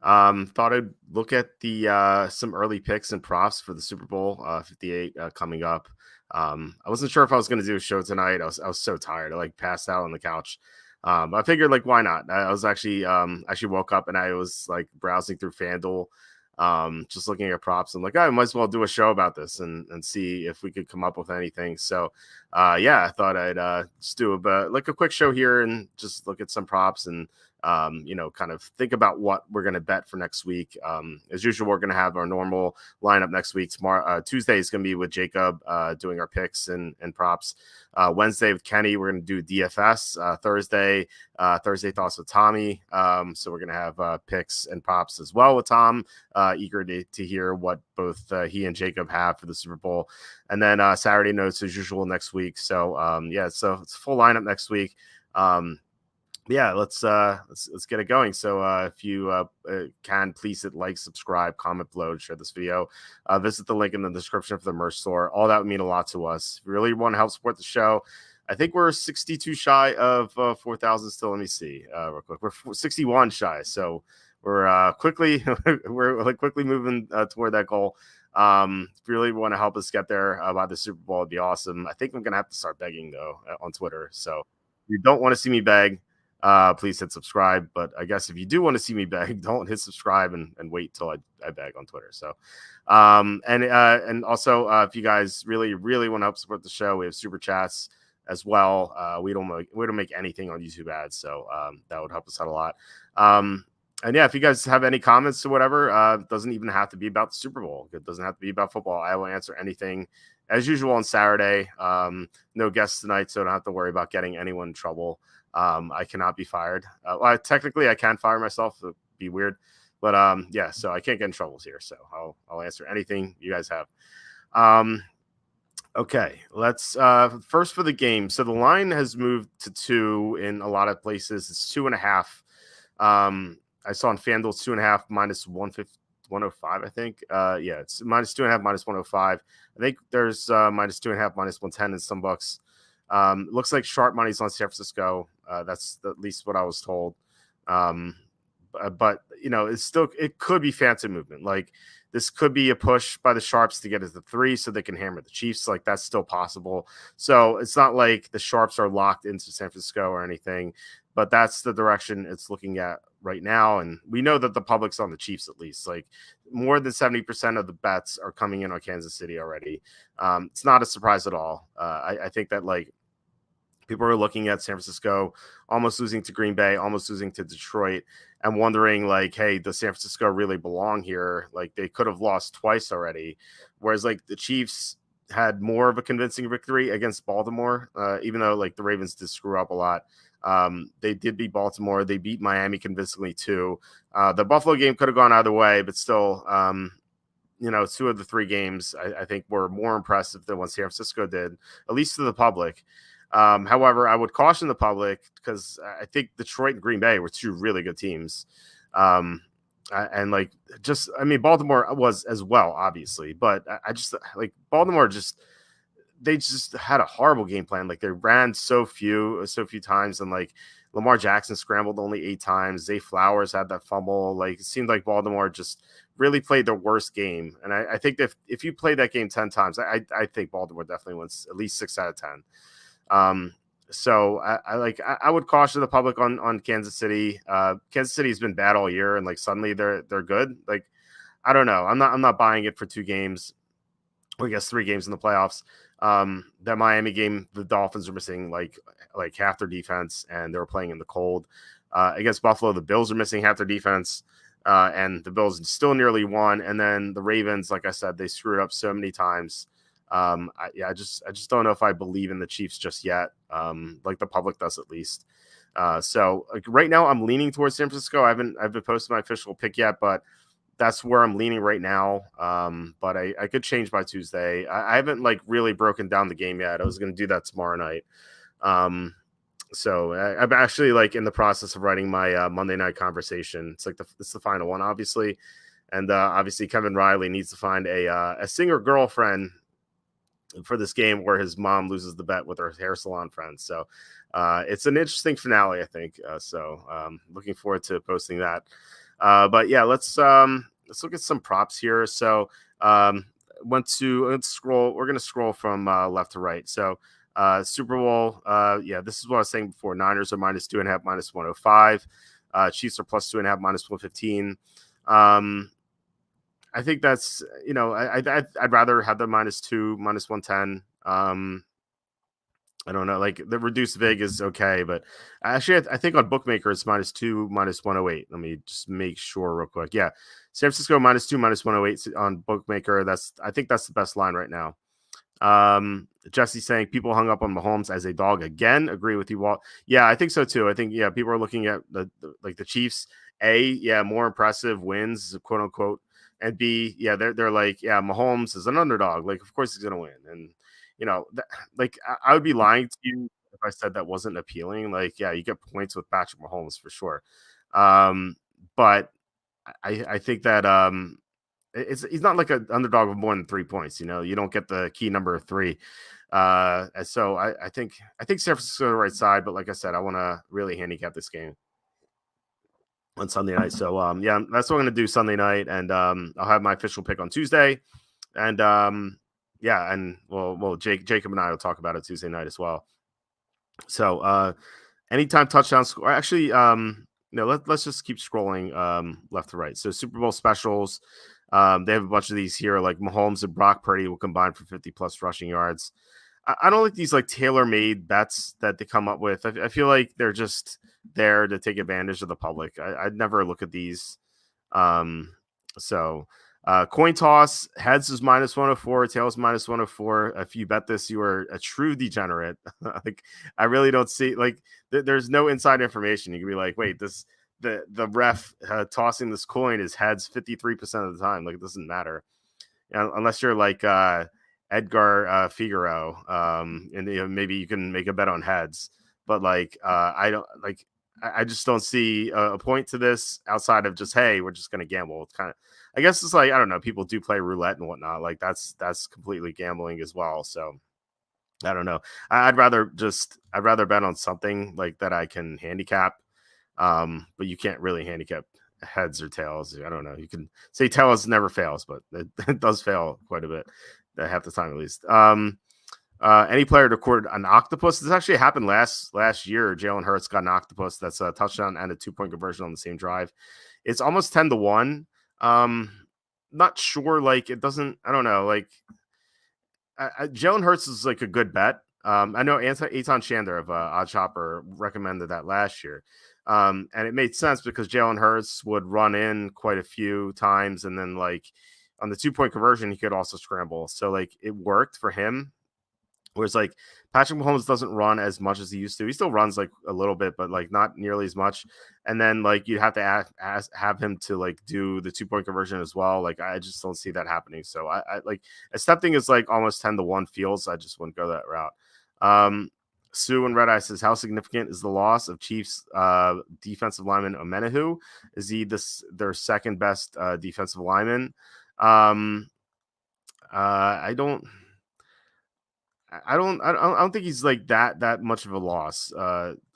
Thought I'd look at the some early picks and props for the Super Bowl 58 coming up. I wasn't sure if I was going to do a show tonight. I was so tired. I like passed out on the couch. I figured like why not? I was actually woke up and I was like browsing through FanDuel, just looking at props. I'm like, I might as well do a show about this and see if we could come up with anything. So yeah, I thought I'd just do like a quick show here and just look at some props and kind of think about what we're going to bet for next week. As usual, we're going to have our normal lineup next week. Tomorrow, Tuesday is going to be with Jacob doing our picks and props. Wednesday with Kenny, we're going to do DFS. Thursday thoughts with Tommy. So we're going to have picks and props as well with Tom. Eager to hear what both he and Jacob have for the Super Bowl. And then Saturday notes as usual next week. So so it's a full lineup next week. Yeah, let's get it going. So if you can, please hit like, subscribe, comment below, and share this video. Visit the link in the description for the merch store. All that would mean a lot to us. If you really want to help support the show, I think we're 62 shy of 4,000 still. Let me see real quick. We're 61 shy, so we're quickly quickly moving toward that goal. If you really want to help us get there by the Super Bowl, it'd be awesome. I think I'm gonna have to start begging though on Twitter. So if you don't want to see me beg, please hit subscribe. But I guess if you do want to see me beg, don't hit subscribe and wait till I beg on Twitter. So and also if you guys really want to help support the show, we have super chats as well. We don't make anything on YouTube ads, so that would help us out a lot. And yeah, if you guys have any comments or whatever, it doesn't even have to be about the Super Bowl. It doesn't have to be about football. I will answer anything as usual on Saturday. No guests tonight, so I don't have to worry about getting anyone in trouble. I cannot be fired. Technically, I can fire myself. It'd be weird, but yeah. So I can't get in troubles here. So I'll answer anything you guys have. Okay, let's first for the game. So the line has moved to 2 in a lot of places. It's 2.5. I saw on FanDuel it's 2.5 minus 105. I think. Yeah, it's minus 2.5 minus 105. I think there's minus 2.5 minus 110 in some books. Looks like sharp money's on San Francisco. That's at least what I was told. But it could be phantom movement. Like this could be a push by the Sharps to get it to 3 so they can hammer the Chiefs. Like that's still possible. So it's not like the Sharps are locked into San Francisco or anything, but that's the direction it's looking at right now. And we know that the public's on the Chiefs, at least like more than 70% of the bets are coming in on Kansas City already. It's not a surprise at all. I think that like people are looking at San Francisco almost losing to Green Bay, almost losing to Detroit, and wondering like, hey, does San Francisco really belong here? Like they could have lost twice already. Whereas like the Chiefs had more of a convincing victory against Baltimore, even though like the Ravens did screw up a lot. They did beat Baltimore. They beat Miami convincingly too. The Buffalo game could have gone either way, but still, 2 of the 3 games I think were more impressive than what San Francisco did, at least to the public. However, I would caution the public because I think Detroit and Green Bay were 2 really good teams. And Baltimore was as well, obviously, but I just like Baltimore they just had a horrible game plan. Like they ran so few times, and like Lamar Jackson scrambled only 8 times. Zay Flowers had that fumble. Like it seemed like Baltimore just really played their worst game. And I think that if you play that game 10 times, I think Baltimore definitely wins at least 6 out of 10. So I would caution the public on Kansas City. Kansas City has been bad all year, and like suddenly they're good. Like I don't know. I'm not buying it for 2 games. Or I guess 3 games in the playoffs. That Miami game, the Dolphins are missing like half their defense, and they were playing in the cold. Against Buffalo, the Bills are missing half their defense, and the Bills still nearly won. And then the Ravens, like I said, they screwed up so many times. I just don't know if I believe in the Chiefs just yet. Like the public does at least. So like right now I'm leaning towards San Francisco. I haven't posted my official pick yet, but that's where I'm leaning right now. But I could change by Tuesday. I haven't like really broken down the game yet. I was going to do that tomorrow night. So I'm actually like in the process of writing my Monday night conversation. It's like it's the final one, obviously. And obviously Kevin Riley needs to find a singer girlfriend for this game where his mom loses the bet with her hair salon friends. So it's an interesting finale, I think. So looking forward to posting that. But yeah, let's look at some props here. So um, let's scroll. We're gonna scroll from left to right. So Super Bowl. Yeah, this is what I was saying before. Niners are -2.5, -105. Chiefs are +2.5, -115. I think that's I'd rather have the -2, -110. I don't know. Like the reduced vig is okay, but actually, I think on Bookmaker it's -2, -108. Let me just make sure real quick. Yeah, San Francisco -2, -108 on Bookmaker. I think that's the best line right now. Jesse saying people hung up on Mahomes as a dog again. Agree with you, Walt. Yeah, I think so too. I think people are looking at the Chiefs. More impressive wins, quote unquote, and B, they're like, Mahomes is an underdog. Like, of course he's gonna win, and I would be lying to you if I said that wasn't appealing. Like, yeah, you get points with Patrick Mahomes for sure, but I think that he's not like an underdog of more than 3 points. You don't get the key number of three. And so I think San Francisco is the right side, but like I said, I want to really handicap this game on Sunday night. So that's what I'm gonna do Sunday night, and I'll have my official pick on Tuesday, and and Jacob and I will talk about it Tuesday night as well. So anytime touchdown score. Actually, let's just keep scrolling left to right. So Super Bowl specials. They have a bunch of these here, like Mahomes and Brock Purdy will combine for 50 plus rushing yards. I don't like these like tailor-made bets that they come up with. I feel like they're just there to take advantage of the public. I'd never look at these. So coin toss, heads is -104, tails -104. If you bet this, you are a true degenerate. Like, I really don't see, like, there's no inside information. You can be like, wait, the ref tossing this coin is heads 53% of the time. Like, it doesn't matter, unless you're like Edgar Figaro, and maybe you can make a bet on heads. But like, I don't like. I just don't see a point to this outside of just, hey, we're just going to gamble. It's kind of, I guess it's like, I don't know, people do play roulette and whatnot. Like that's completely gambling as well. So I don't know. I'd rather bet on something like that I can handicap. But you can't really handicap heads or tails. I don't know. You can say tails never fails, but it does fail quite a bit, half the time at least. Any player to record an octopus. This actually happened last year. Jalen Hurts got an octopus. That's a touchdown and a 2-point conversion on the same drive. It's almost 10-1. Not sure. Like, it doesn't. I don't know. Like, Jalen Hurts is like a good bet. I know Eitan Shander of Odd Chopper recommended that last year. And it made sense because Jalen Hurts would run in quite a few times, and then like on the 2-point conversion, he could also scramble. So like it worked for him. Whereas like Patrick Mahomes doesn't run as much as he used to. He still runs like a little bit, but like not nearly as much. And then like you'd have to have him to like do the 2-point conversion as well. Like I just don't see that happening. So I like accepting is like almost 10-1 feels. I just wouldn't go that route. Sue and Red Eye says, how significant is the loss of Chiefs defensive lineman Omenahu? Is he their second best defensive lineman? I don't think he's like that much of a loss.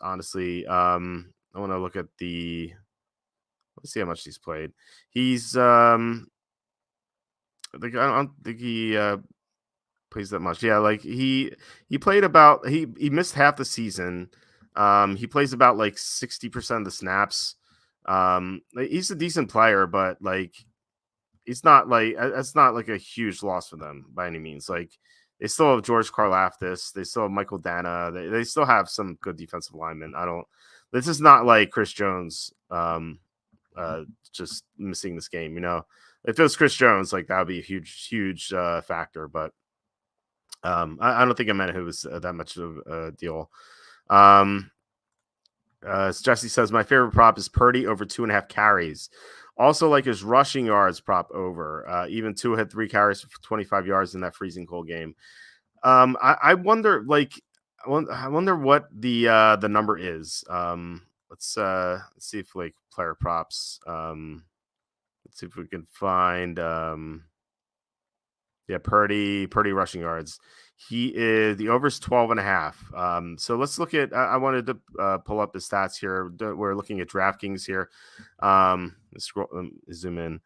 Honestly, I want to look at let's see how much he's played. He's I don't think he plays that much. Yeah, like he played about he missed half the season. He plays about like 60% of the snaps. He's a decent player, but like it's not like that's not like a huge loss for them by any means. Like they still have George Karlaftis, they still have Michael Dana, they still have some good defensive linemen. This is not like Chris Jones just missing this game. If it was Chris Jones, like that would be a huge factor. But I don't think Omenahu was that much of a deal. Jesse says my favorite prop is Purdy over 2.5 carries. Also, like his rushing yards prop over. Even Tua had 3 carries for 25 yards in that freezing cold game. I wonder, like, I wonder what the number is. Let's see if like player props. Let's see if we can find. Yeah, Purdy rushing yards. The over is 12.5. So let's look at. I wanted to pull up the stats here. We're looking at DraftKings here. Let's zoom in.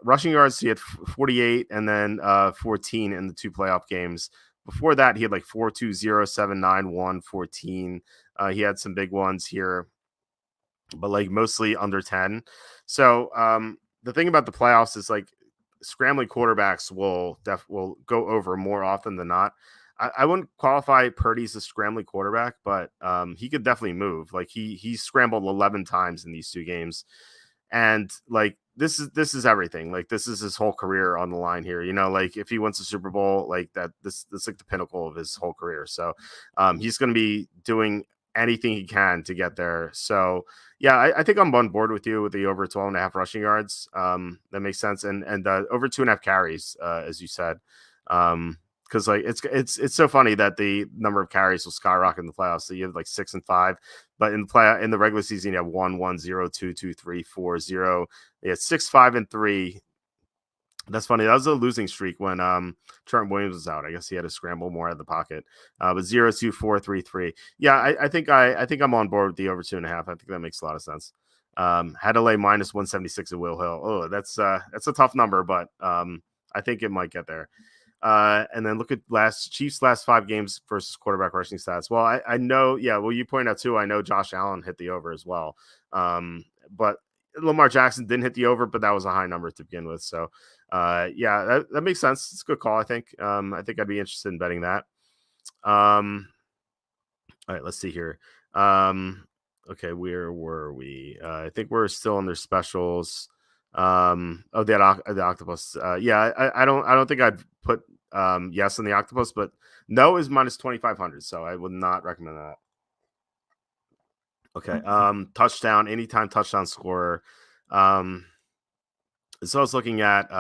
Rushing yards, he had 48 and then 14 in the 2 playoff games. Before that, he had like 4-2-0, 7-9-1, 14. He had some big ones here, but like mostly under 10. So the thing about the playoffs is like scrambling quarterbacks will go over more often than not. I wouldn't qualify Purdy as a scrambling quarterback, but he could definitely move. Like he scrambled 11 times in these 2 games, and like this is everything. Like this is his whole career on the line here. You know, like if he wins the Super Bowl, like this like the pinnacle of his whole career. So he's going to be doing anything he can to get there. So yeah, I think I'm on board with you with the over 12.5 rushing yards. That makes sense. And over 2.5 carries, as you said. Because like it's so funny that the number of carries will skyrocket in the playoffs. So you have like 6 and 5, but in the regular season you have 1, 0, 2, 2, 3, 4, 0. You had 6, 5, and 3. That's funny. That was a losing streak when Trent Williams was out. I guess he had to scramble more out of the pocket. But 0, 2, 4, 3, 3. Yeah, I think I'm on board with the over 2.5. I think that makes a lot of sense. Had to lay minus 176 at Will Hill. Oh, that's a tough number, but I think it might get there. And then look at Chiefs last 5 games versus quarterback rushing stats. Well, I know, yeah. Well, you point out too. I know Josh Allen hit the over as well. But Lamar Jackson didn't hit the over, but that was a high number to begin with. So, yeah, that makes sense. It's a good call. I think I'd be interested in betting that. All right, let's see here. Okay, where were we? I think we're still on their specials. The octopus. Yeah, I don't think I'd put yes on the octopus, but no is minus 2,500, so I would not recommend that. Okay. Touchdown, anytime touchdown scorer. So I was looking at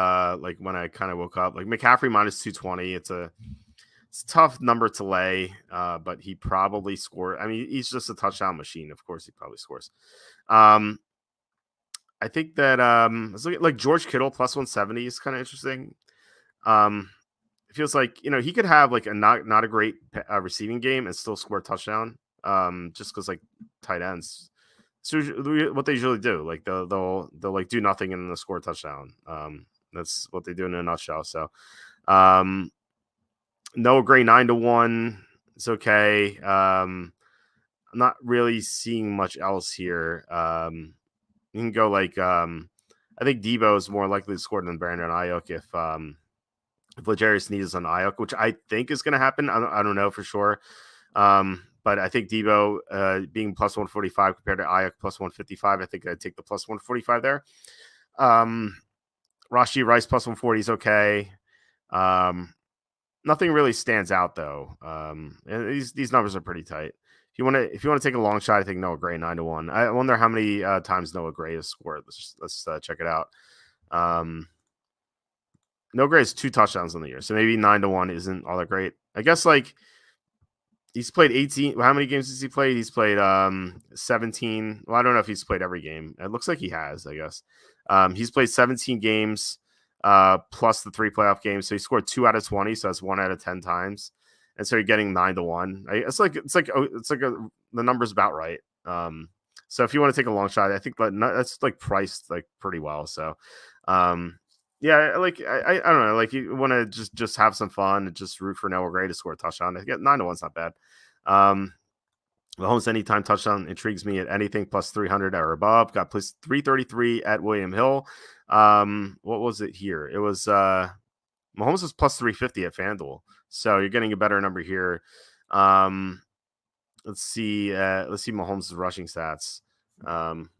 like when I kind of woke up, like McCaffrey minus 220. It's a tough number to lay, but he probably scored. I mean, he's just a touchdown machine. Of course, he probably scores. I think that let's look at like George Kittle plus 170 is kind of interesting. It feels like he could have like a not a great receiving game and still score a touchdown. Just because like tight ends, so what they usually do, like they'll like do nothing and then they'll score a touchdown. That's what they do in a nutshell. So, Noah Gray 9-1. It's okay. I'm not really seeing much else here. You can go like I think Debo is more likely to score than Brandon Ayuk if L'Jarius Sneed is on Ayuk, which I think is going to happen. I don't know for sure. But I think Debo being plus 145 compared to Ayuk plus 155, I think I'd take the plus 145 there. Rashee Rice plus 140 is okay. Nothing really stands out though. And these numbers are pretty tight. If you want to take a long shot, I think Noah Gray 9-1. I wonder how many times Noah Gray has scored. Let's check it out. Noah Gray has 2 touchdowns in the year, so maybe 9-1 isn't all that great. I guess like he's played 18. How many games has he played? He's played 17. Well, I don't know if he's played every game. It looks like he has, I guess. He's played 17 games plus the 3 playoff games. So he scored 2 out of 20. So that's 1 out of 10 times. And so you're getting 9-1. It's like the number's about right. So if you want to take a long shot, I think that's like priced like pretty well. So, yeah, like I don't know, like you want to just have some fun and just root for Noah Gray to score a touchdown. I get 9-1's not bad. Mahomes anytime touchdown intrigues me at anything plus 300 or above. Got plus 333 at William Hill. What was it here? It was Mahomes was plus 350 at FanDuel. So you're getting a better number here. Let's see Mahomes' rushing stats,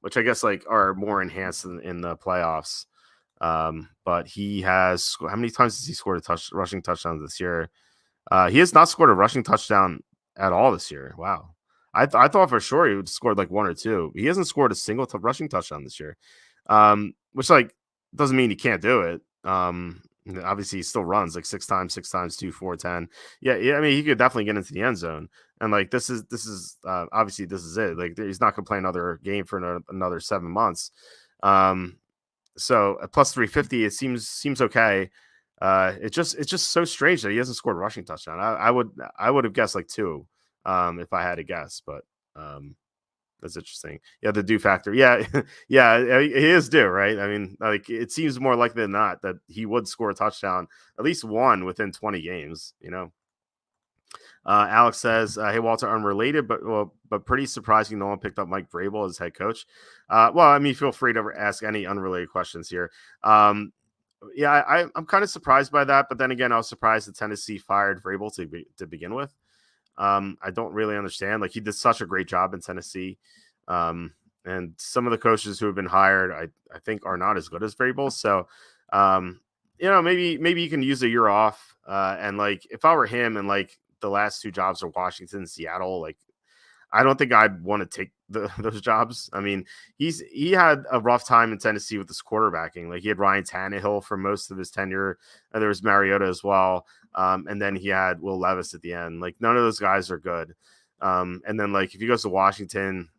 which I guess like are more enhanced in the playoffs. But he has, how many times has he scored a rushing touchdown this year? He has not scored a rushing touchdown at all this year. Wow. I thought for sure he would score like 1 or 2. He hasn't scored a single rushing touchdown this year. Which like doesn't mean he can't do it. Obviously he still runs like 6 times 2, 4, 10. Yeah. I mean, he could definitely get into the end zone. And like, this is obviously this is it. Like he's not going to play another game for another 7 months. So at plus 350, it seems okay. It's just so strange that he hasn't scored a rushing touchdown. I would have guessed like two, if I had to guess, but that's interesting. Yeah, the due factor. Yeah, yeah, he is due, right? I mean, like it seems more likely than not that he would score a touchdown, at least one within 20 games. Alex says, "Hey Walter, unrelated, but pretty surprising. No one picked up Mike Vrabel as head coach. Well, I mean, feel free to ask any unrelated questions here. Yeah, I'm kind of surprised by that, but then again, I was surprised that Tennessee fired Vrabel to begin with. I don't really understand. Like he did such a great job in Tennessee, and some of the coaches who have been hired, I think, are not as good as Vrabel. So, maybe you can use a year off. And like if I were him, and like the last two jobs are Washington and Seattle, like I don't think I'd want to take those jobs. I mean, he had a rough time in Tennessee with this quarterbacking. Like he had Ryan Tannehill for most of his tenure, and there was Mariota as well, and then he had Will Levis at the end. Like none of those guys are good. And then like if he goes to Washington,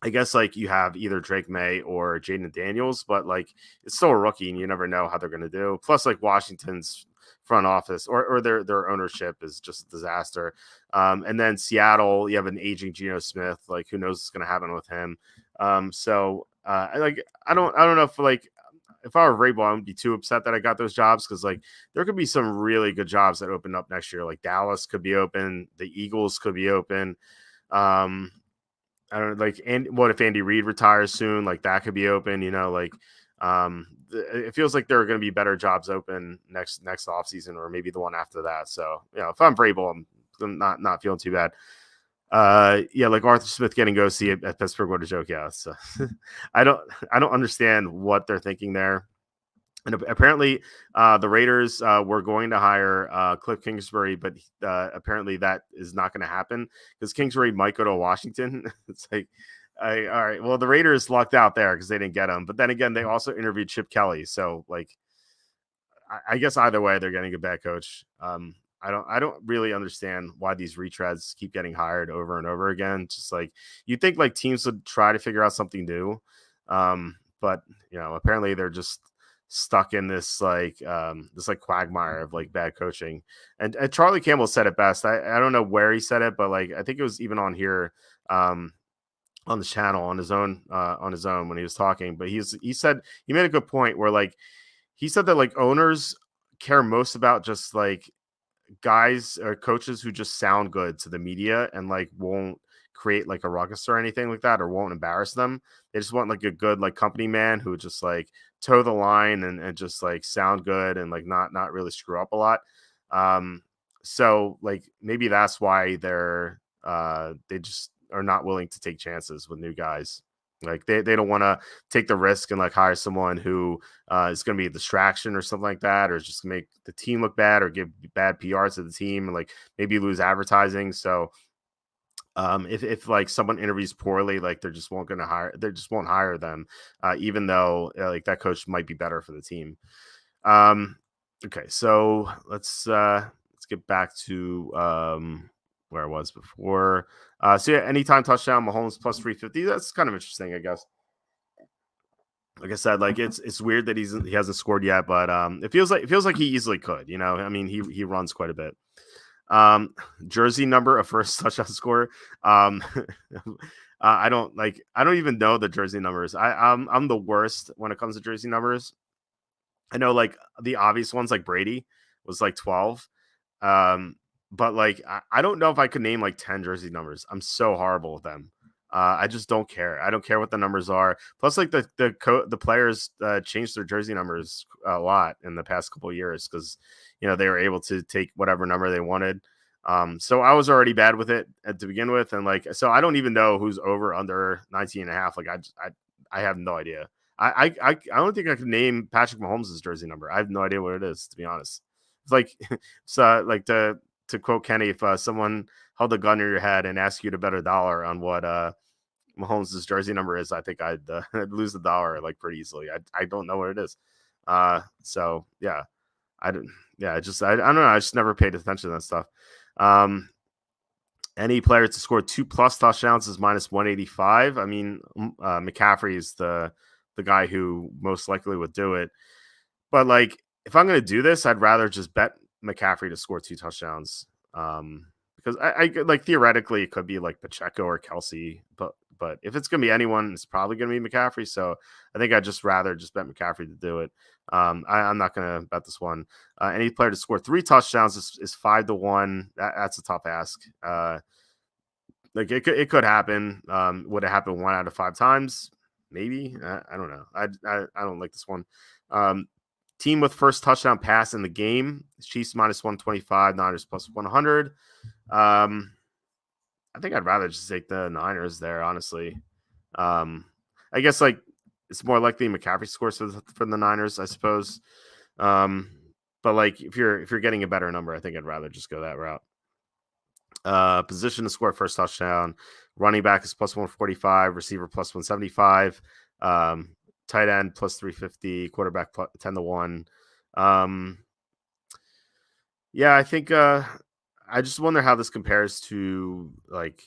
I guess like you have either Drake May or Jaden Daniels, but like it's still a rookie and you never know how they're going to do. Plus, like Washington's front office or their ownership is just a disaster. And then Seattle, you have an aging Geno Smith. Like who knows what's going to happen with him. I don't know if I were Vrabel, I wouldn't be too upset that I got those jobs because like there could be some really good jobs that open up next year. Like Dallas could be open, the Eagles could be open. I don't like, and what if Andy Reid retires soon? Like that could be open, it feels like there are going to be better jobs open next offseason or maybe the one after that. So, if I'm Vrabel, I'm not feeling too bad. Yeah, like Arthur Smith getting go see at Pittsburgh. What a joke. Yeah. So I don't understand what they're thinking there. And apparently, the Raiders were going to hire Cliff Kingsbury, but apparently that is not going to happen because Kingsbury might go to Washington. It's like, all right, well, the Raiders lucked out there because they didn't get him. But then again, they also interviewed Chip Kelly, so like, I guess either way, they're getting a bad coach. I don't really understand why these retreads keep getting hired over and over again. Just like you think like teams would try to figure out something new, but apparently they're just stuck in this quagmire of like bad coaching. And Charlie Campbell said it best. I don't know where he said it, but like I think it was even on here on the channel on his own when he was talking. But he said he made a good point where like he said that like owners care most about just like guys or coaches who just sound good to the media and like won't create like a ruckus or anything like that or won't embarrass them. They just want like a good like company man who just like toe the line and just like sound good and like not really screw up a lot. So like maybe that's why they just are not willing to take chances with new guys. Like they don't want to take the risk and like hire someone who is going to be a distraction or something like that, or just make the team look bad or give bad PR to the team and like maybe lose advertising. So if like someone interviews poorly, like they just won't hire them, even though like that coach might be better for the team. Okay, so let's get back to where I was before. So yeah, anytime touchdown, Mahomes plus 350. That's kind of interesting, I guess. Like I said, like it's weird that he hasn't scored yet, but it feels like he easily could. I mean, he runs quite a bit. Jersey number of first touchdown score. I don't even know the jersey numbers. I'm the worst when it comes to jersey numbers. I know like the obvious ones like Brady was like 12. But like I don't know if I could name like 10 jersey numbers. I'm so horrible with them. I just don't care. I don't care what the numbers are. Plus, like the players changed their jersey numbers a lot in the past couple of years because they were able to take whatever number they wanted. So I was already bad with it to begin with, and like so I don't even know who's over under 19 and a half. Like I have no idea. I don't think I can name Patrick Mahomes' jersey number. I have no idea what it is, to be honest. It's like so like to quote Kenny, if someone held a gun to your head and asked you to bet $1 on what Mahomes' jersey number is, I think I'd lose the dollar like pretty easily. I don't know what it is. So yeah, I don't know. I just never paid attention to that stuff. Any player to score 2+ touchdowns is minus 185. I mean, McCaffrey is the guy who most likely would do it. But like if I'm going to do this, I'd rather just bet McCaffrey to score 2 touchdowns. Because I like theoretically it could be like Pacheco or Kelsey, but if it's going to be anyone, it's probably going to be McCaffrey. So I think I'd just rather just bet McCaffrey to do it. I'm not going to bet this one. Any player to score 3 touchdowns is 5-1. That's a tough ask. Like it could happen. Would it happen 1 out of 5 times? Maybe. I don't know. I don't like this one. Team with first touchdown pass in the game: Chiefs -125, Niners +100. I think I'd rather just take the Niners there, honestly. I guess like it's more likely McCaffrey scores for the Niners, I suppose. But like if you're getting a better number, I think I'd rather just go that route. Position to score first touchdown: running back is +145, receiver +175, tight end +350, quarterback 10-1. Yeah, I think I just wonder how this compares to like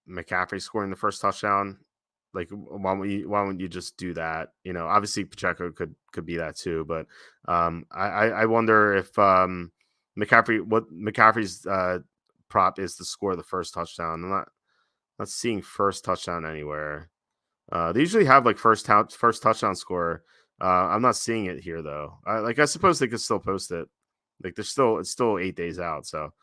McCaffrey scoring the first touchdown. Like, why wouldn't you just do that? You know, obviously Pacheco could be that too, but I wonder if McCaffrey's prop is to score the first touchdown. I'm not seeing first touchdown anywhere. They usually have like first touchdown score. I'm not seeing it here though. I suppose they could still post it. Like it's still 8 days out. So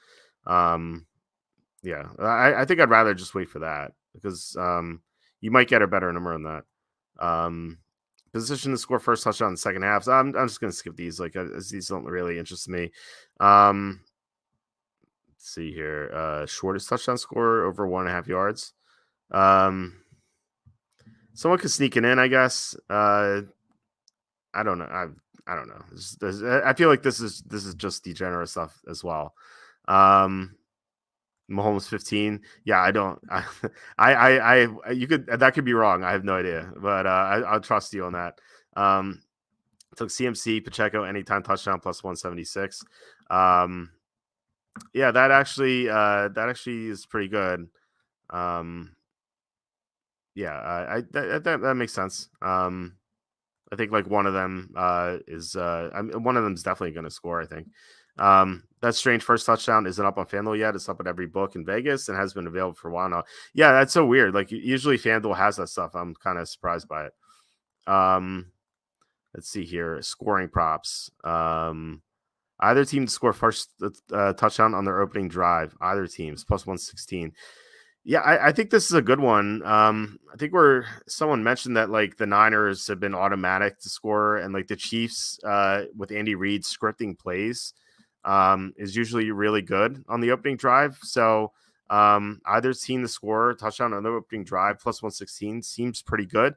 yeah, I think I'd rather just wait for that because you might get a better number on that. Position to score first touchdown in the second half. So I'm just gonna skip these. Like these don't really interest me. Let's see here. Shortest touchdown score over 1.5 yards. Someone could sneak it in, I guess. I don't know. I don't know. I feel like this is just degenerate stuff as well. Mahomes 15. Yeah, I don't. You could that could be wrong. I have no idea, but I'll trust you on that. Took CMC Pacheco anytime touchdown +176. Yeah, that actually is pretty good. Yeah, that makes sense. I think like one of them one of them's definitely going to score. I think that strange first touchdown isn't up on FanDuel yet. It's up at every book in Vegas and has been available for a while now. Yeah, that's so weird. Like usually FanDuel has that stuff. I'm kind of surprised by it. Let's see here, scoring props. Either team to score first touchdown on their opening drive. Either teams +116. Yeah, I think this is a good one. I think someone mentioned that like the Niners have been automatic to score, and like the Chiefs with Andy Reid scripting plays is usually really good on the opening drive. So either team to score touchdown on the opening drive +116 seems pretty good.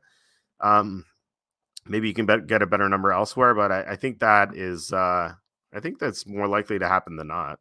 Maybe you can get a better number elsewhere, but I think that is I think that's more likely to happen than not.